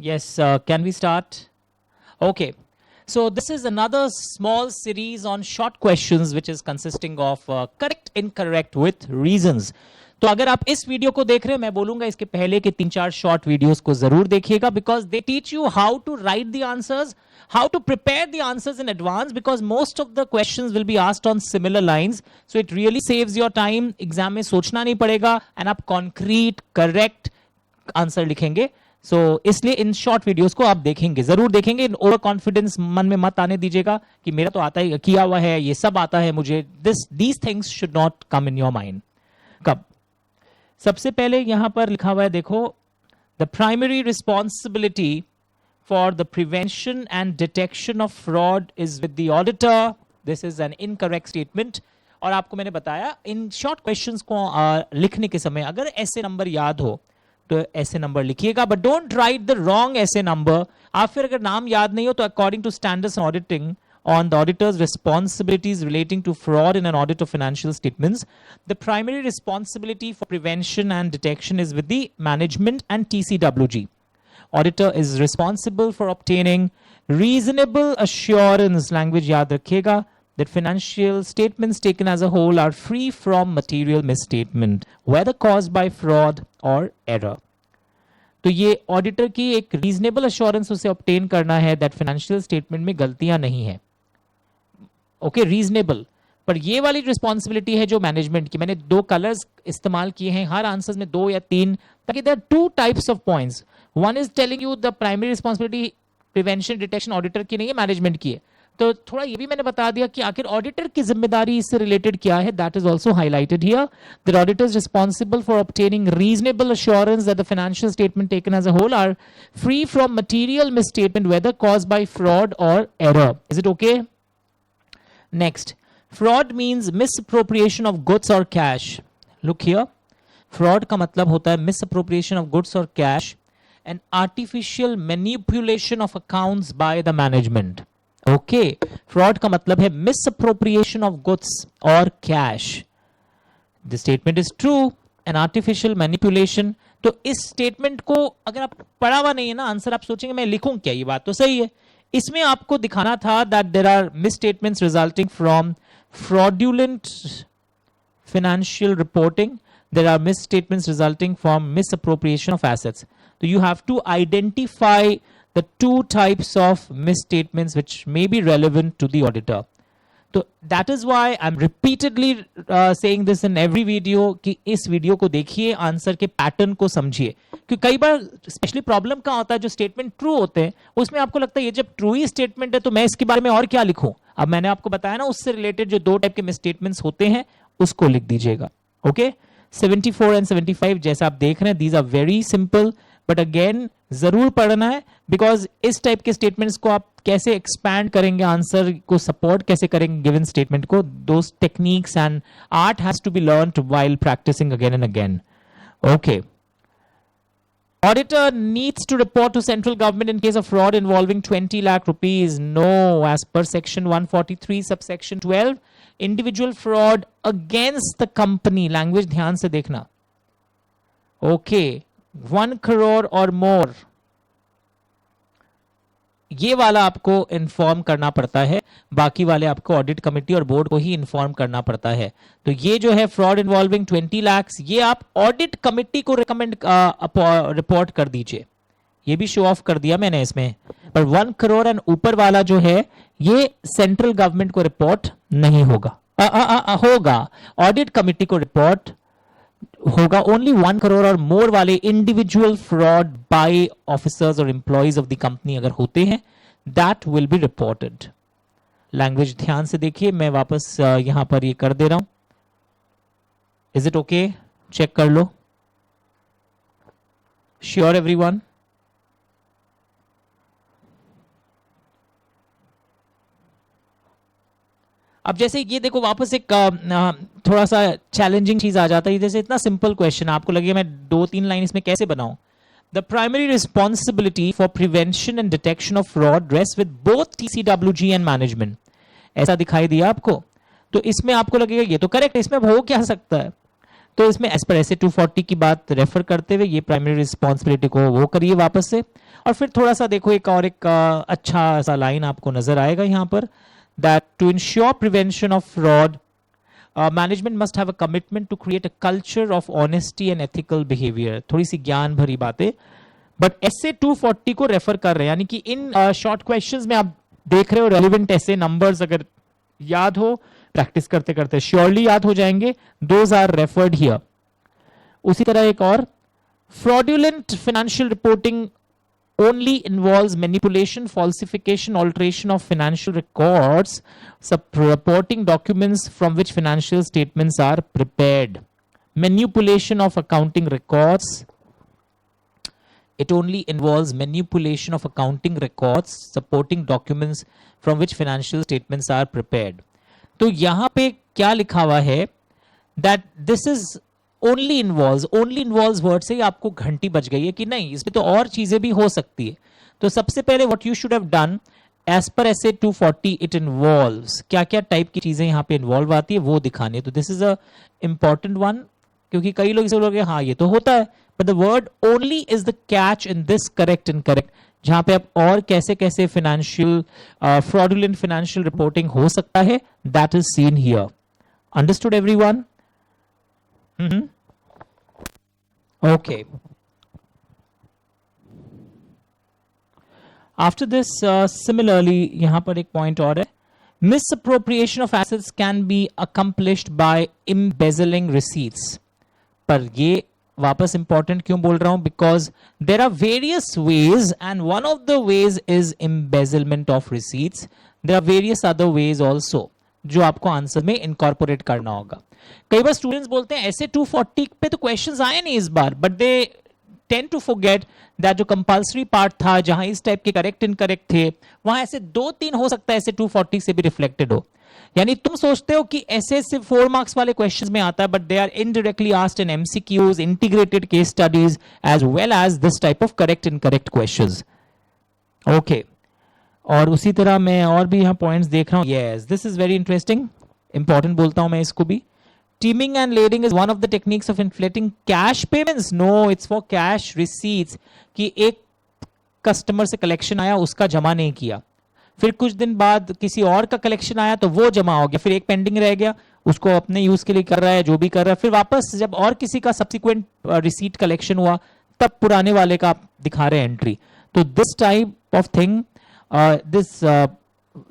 Yes, can we start? Okay. So this is another small series on short questions which is consisting of correct, incorrect with reasons. तो अगर आप इस video को देख रहे हैं, मैं बोलूंगा इसके पहले के 3-4 शॉर्ट वीडियोस को जरूर देखिएगा because they teach you how to write the answers, how to prepare the answers in advance because most of the questions will be asked on similar lines, so it really saves your time. Exam में सोचना नहीं पड़ेगा and आप concrete, correct answer लिखेंगे. सो इसलिए in short videos को आप देखेंगे, जरूर देखेंगे. ओवर कॉन्फिडेंस मन में मत आने दीजिएगा कि मेरा तो आता ही किया हुआ है, ये सब आता है मुझे. These things should not come in your mind. कब? सबसे पहले यहां पर लिखा हुआ है, देखो, the primary responsibility for the prevention and detection of fraud is with the auditor. This is an incorrect statement. और आपको मैंने बताया इन शॉर्ट क्वेश्चंस को लिखने के समय अगर ऐसे नंबर याद हो तो ऐसे नंबर लिखिएगा, but don't write the wrong ऐसे नंबर. आप फिर अगर नाम याद नहीं हो तो according to standards auditing on the auditor's responsibilities relating to fraud in an audit of financial statements, the primary responsibility for prevention and detection is with the management and TCWG. Auditor is responsible for obtaining reasonable assurance, language yaad rakhega, that financial statements taken as a whole are free from material misstatement, whether caused by fraud or error. तो ये auditor की एक reasonable assurance उसे obtain करना है that financial statement में गलतियां नहीं है. Okay, reasonable. पर ये वाली रिस्पॉन्सिबिलिटी है जो मैनेजमेंट की. मैंने 2 कलर्स इस्तेमाल किए हैं हर आंसर्स में, 2 या 3, ताकि there are 2 types of points. One is telling you the primary responsibility prevention detection auditor की नहीं है, मैनेजमेंट की है. तो थोड़ा ये भी मैंने बता दिया कि आखिर ऑडिटर की जिम्मेदारी इससे रिलेटेड क्या है. That is also highlighted here. The auditor is responsible for obtaining reasonable assurance that the financial statement taken as a whole are free from material misstatement whether caused by fraud or error. Is it okay? Next, fraud means misappropriation of goods और cash. Look here, fraud का मतलब होता है misappropriation of goods और cash and artificial manipulation of accounts by the management. Okay, fraud का मतलब है misappropriation of goods और cash. The statement is true and artificial manipulation. तो इस स्टेटमेंट को अगर आप पढ़ा हुआ नहीं है ना आंसर, आप सोचेंगे मैं लिखूं क्या, ये बात तो सही है. इसमें आपको दिखाना था that there are misstatements resulting from fraudulent financial reporting, there are misstatements resulting from misappropriation of assets. So you have to identify the 2 types of misstatements which may be relevant to the auditor. So that is why I'm repeatedly saying this in every video कि इस video को देखिए, answer के pattern को समझिए. क्योंकि कई बार specially problem क्या होता है, जो स्टेटमेंट ट्रू होते हैं उसमें आपको लगता है ये जब ट्रू ही स्टेटमेंट है तो मैं इसके बारे में और क्या लिखूं. अब मैंने आपको बताया ना, उससे रिलेटेड जो 2 टाइप के मिसस्टेटमेंट्स होते हैं उसको लिख दीजिएगा. ओके, 74 एंड 75 जैसा आप देख रहे हैं, these are very simple, but again जरूर पढ़ना है बिकॉज इस टाइप के स्टेटमेंट्स को आप कैसे एक्सपैंड करेंगे, आंसर को सपोर्ट कैसे करेंगे गिवन स्टेटमेंट को, those techniques and art has to be learned while practicing again and again. Okay, auditor needs to report to central government in case of fraud involving 20 lakh rupees. No, as per section 143 subsection 12, individual fraud against the company, language ध्यान से देखना. Okay, 1 crore or more, ये वाला आपको inform करना पड़ता है, बाकी वाले आपको ऑडिट कमेटी और बोर्ड को ही इन्फॉर्म करना पड़ता है. तो ये जो है फ्रॉड इन्वॉल्विंग 20 लाख, ये आप ऑडिट कमेटी को रिकमेंड रिपोर्ट कर दीजिए. ये भी शो ऑफ कर दिया मैंने इसमें. पर 1 करोड़ एंड ऊपर वाला जो है ये सेंट्रल गवर्नमेंट को रिपोर्ट नहीं होगा. होगा, ऑडिट कमेटी को रिपोर्ट होगा. ओनली 1 करोड़ और मोर वाले इंडिविजुअल फ्रॉड बाय ऑफिसर्स और एम्प्लॉइज ऑफ द कंपनी अगर होते हैं, that will be reported. Language ध्यान से देखिए, मैं वापस यहां पर ये कर दे रहा हूं. Is it okay? चेक कर लो. Sure everyone? अब जैसे ये देखो, वापस एक थोड़ा सा चैलेंजिंग चीज आ जाता है. जैसे इतना सिंपल क्वेश्चन आपको लगे मैं 2-3 लाइन इसमें कैसे बनाऊं. The primary responsibility for prevention and detection of fraud rest with both TCWG and management. ऐसा दिखाई दिया आपको, तो इसमें आपको लगेगा ये तो करेक्ट है, इसमें हो क्या सकता है. तो इसमें एज पर ऐसे 240 की बात रेफर करते हुए ये प्राइमरी रिस्पॉन्सिबिलिटी को वो करिए वापस से, और फिर थोड़ा सा देखो एक और एक अच्छा सा लाइन आपको नजर आएगा यहाँ पर, that to ensure prevention of fraud management must have a commitment to create a culture of honesty and ethical behaviour. थोड़ी सी ज्ञान भरी बातें, बट ऐसे 240 को रेफर कर रहे हैं, यानी कि इन शॉर्ट क्वेश्चंस में आप देख रहे हो रेलिवेंट ऐसे नंबर्स अगर याद हो, प्रैक्टिस करते करते श्योरली याद हो जाएंगे, दोज आर रेफर्ड हियर। उसी तरह एक और, fraudulent financial reporting only involves manipulation, falsification, alteration of financial records, supporting documents from which financial statements are prepared. Manipulation of accounting records. It only involves manipulation of accounting records, supporting documents from which financial statements are prepared. तो यहां पे क्या लिखा हुआ है, that this is only involves word से ही आपको घंटी बज गई है कि नहीं, इसमें तो और चीजें भी हो सकती है। तो सबसे पहले what you should have done, as per ऐसे 240 इट इन्वॉल्व्स, क्या क्या टाइप की चीजें यहाँ पे इन्वॉल्व आती है वो दिखानी है। तो this is a important one, क्योंकि कई लोग इसे बोलोगे हाँ ये तो होता है, but the word only is the catch in this correct incorrect, जहां पे आप और कैसे कैसे फाइनेंशियल फ्रॉडुलेंट फाइनेंशियल रिपोर्टिंग हो सकता है, that is seen here. Understood everyone? Okay. After this, similarly, यहां पर एक पॉइंट और है, misappropriation of assets can be accomplished by embezzling receipts. पर ये वापस इंपॉर्टेंट क्यों बोल रहा हूं, because there are various ways and one of the ways is embezzlement of receipts. There are various other ways also जो आपको आंसर में इनकॉर्पोरेट करना होगा। कई बार स्टूडेंट्स बोलते हैं ऐसे 240 पे तो क्वेश्चंस आए नहीं इस बार, but they tend to forget that जो कंपल्सरी पार्ट था जहां इस टाइप के करेक्ट इनकरेक्ट थे, वहां ऐसे 2-3 हो सकता है ऐसे 240 से भी रिफ्लेक्टेड हो। यानी तुम सोचते हो कि ऐसे सिर्फ 4 मार्क्स वाले क्वेश्चंस में आता है, but they are indirectly asked in MCQs, integrated case studies as well as this type of correct incorrect questions. Okay, और उसी तरह मैं और भी यहाँ पॉइंट्स देख रहा हूँ। Yes, this is very interesting, important बोलता हूं मैं इसको भी। Teaming and lading is one of the techniques of inflating cash payments. No, it's for cash receipts. कि एक कस्टमर से कलेक्शन आया, उसका जमा नहीं किया, फिर कुछ दिन बाद किसी और का कलेक्शन आया तो वो जमा हो गया, फिर एक पेंडिंग रह गया, उसको अपने यूज के लिए कर रहा है जो भी कर रहा है, फिर वापस जब और किसी का सब्सिक्वेंट रिसीट कलेक्शन हुआ तब पुराने वाले का आप दिखा रहे हैं एंट्री। तो this type of thing,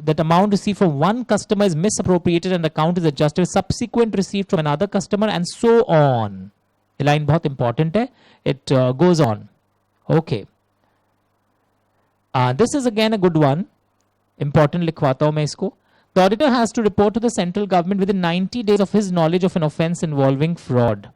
that amount received from one customer is misappropriated and account is adjusted subsequent received from another customer and so on. The line बहुत important है, it goes on. Okay. This is again a good one. Important लिखवाता हूं मैं इसको. The auditor has to report to the central government within 90 days of his knowledge of an offense involving fraud.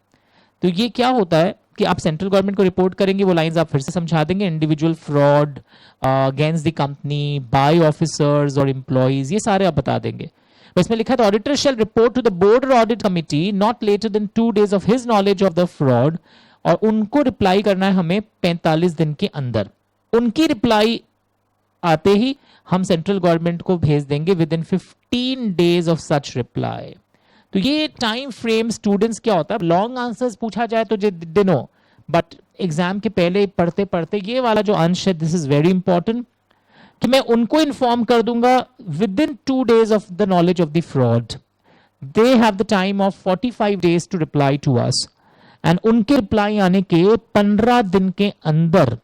तो ये क्या होता है कि आप सेंट्रल गवर्नमेंट को रिपोर्ट करेंगे, वो लाइंस आप फिर से समझा देंगे, individual fraud against the company by officers और एम्प्लॉइज, ये सारे आप बता देंगे। इसमें लिखा था auditor shall report to the board और audit committee not later than 2 days of his knowledge of the fraud, और उनको रिप्लाई करना है हमें 45 दिन के अंदर। उनकी रिप्लाई आते ही हम सेंट्रल गवर्नमेंट को भेज देंगे with in 15 days of such reply. तो ये टाइम फ्रेम स्टूडेंट्स क्या होता है, लॉन्ग आंसर्स पूछा जाए तो दिनों, बट एग्जाम के पहले पढ़ते पढ़ते ये वाला जो अंश है, दिस इज वेरी इंपॉर्टेंट, कि मैं उनको इन्फॉर्म कर दूंगा within 2 days of the knowledge of the fraud. They have the time of 45 days to reply to us, and उनके रिप्लाई आने के 15 दिन के अंदर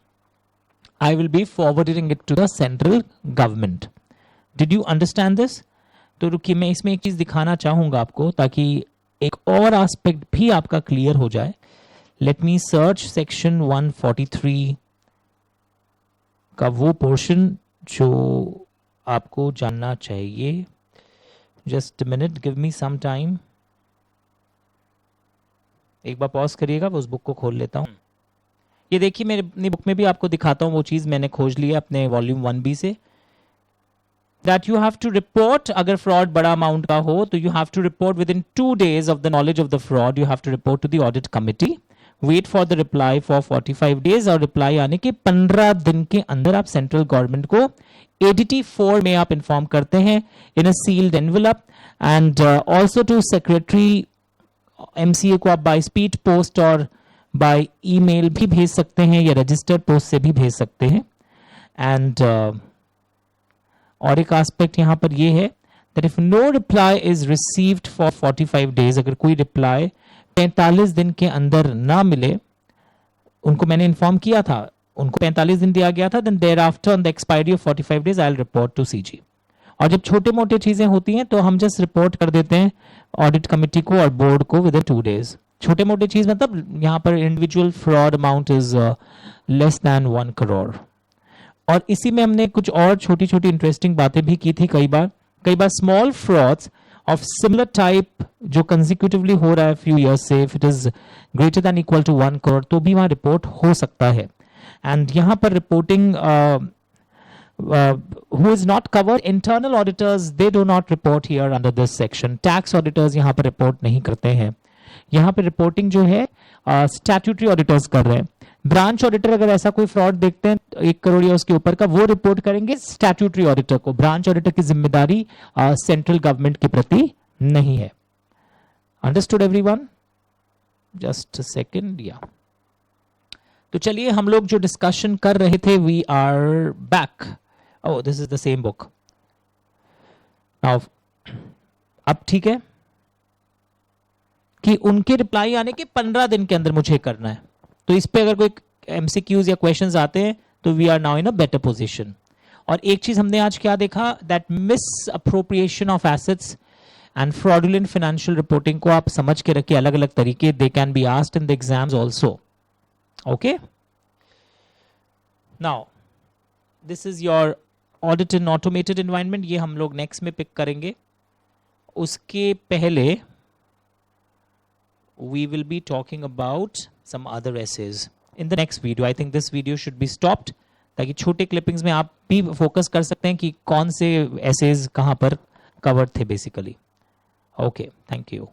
I will be forwarding it to the central government. Did you understand this? तो रुकिए, मैं इसमें एक चीज दिखाना चाहूंगा आपको ताकि एक और एस्पेक्ट भी आपका क्लियर हो जाए। लेट मी सर्च सेक्शन 143 का वो पोर्शन जो आपको जानना चाहिए। Just minute, give me some time. एक बार पॉज करिएगा, उस बुक को खोल लेता हूं। ये देखिए, मेरे अपनी बुक में भी आपको दिखाता हूं वो चीज मैंने खोज ली है अपने वॉल्यूम 1B से, that you have to report, अगर फ्रॉड बड़ा अमाउंट का हो तो you have to report within 2 days of the knowledge of the fraud, you have to report to the audit committee, wait for the reply for 45 days, और reply आने के 15 दिन के अंदर आप सेंट्रल गवर्नमेंट को ADT 4 में आप इन्फॉर्म करते हैं in a sealed envelope, and also to secretary MCA को आप बाय स्पीड पोस्ट और बाय ईमेल भी भेज सकते हैं या रजिस्टर्ड पोस्ट से भी भेज सकते हैं. एंड और एक एस्पेक्ट यहाँ पर ये है that if no reply is received for 45 days, अगर कोई रिप्लाई 45 दिन के अंदर ना मिले, उनको मैंने इन्फॉर्म किया था, उनको 45 दिन दिया गया था, then thereafter on the expiry of 45 days I'll report to CG. और जब छोटे मोटे चीजें होती हैं तो हम जस्ट रिपोर्ट कर देते हैं ऑडिट कमिटी को और बोर्ड को विद इन 2 days. छोटे मोटे चीज मतलब यहाँ पर individual fraud amount is less than 1 crore. और इसी में हमने कुछ और छोटी छोटी इंटरेस्टिंग बातें भी की थी. कई बार small frauds of similar type जो कंसेक्यूटिवली हो रहा है फ्यू इयर्स से, if it is greater than equal to 1 crore, तो भी वहां रिपोर्ट हो सकता है. एंड यहाँ पर reporting who is not covered, internal auditors, they do not report here under this section. Tax auditors यहाँ पर रिपोर्ट नहीं करते हैं. यहाँ पे रिपोर्टिंग जो है स्टैट्यूटरी ऑडिटर्स कर रहे हैं. ब्रांच ऑडिटर अगर ऐसा कोई फ्रॉड देखते हैं 1 crore या उसके ऊपर का, वो रिपोर्ट करेंगे स्टैट्यूटरी ऑडिटर को. ब्रांच ऑडिटर की जिम्मेदारी सेंट्रल गवर्नमेंट के प्रति नहीं है. Understood everyone? Just a second. या तो चलिए हम लोग जो डिस्कशन कर रहे थे, we are back. Oh, this is the same book now. अब ठीक है कि उनके रिप्लाई आने के 15 दिन के अंदर मुझे करना है. तो इस पे अगर कोई एमसीक्यूज या क्वेश्चंस आते हैं तो we are now in a better position. और एक चीज हमने आज क्या देखा, that misappropriation of assets and fraudulent financial reporting को आप समझ के रखिए. अलग अलग तरीके, they can be asked in the exams also. Okay, now this is your audit in automated environment. ये हम लोग नेक्स्ट में पिक करेंगे. उसके पहले we will be talking about some other essays in the next video. I think this video should be stopped ताकि छोटे clippings में आप भी फोकस कर सकते हैं कि कौन से essays कहाँ पर covered थे basically. Okay, thank you.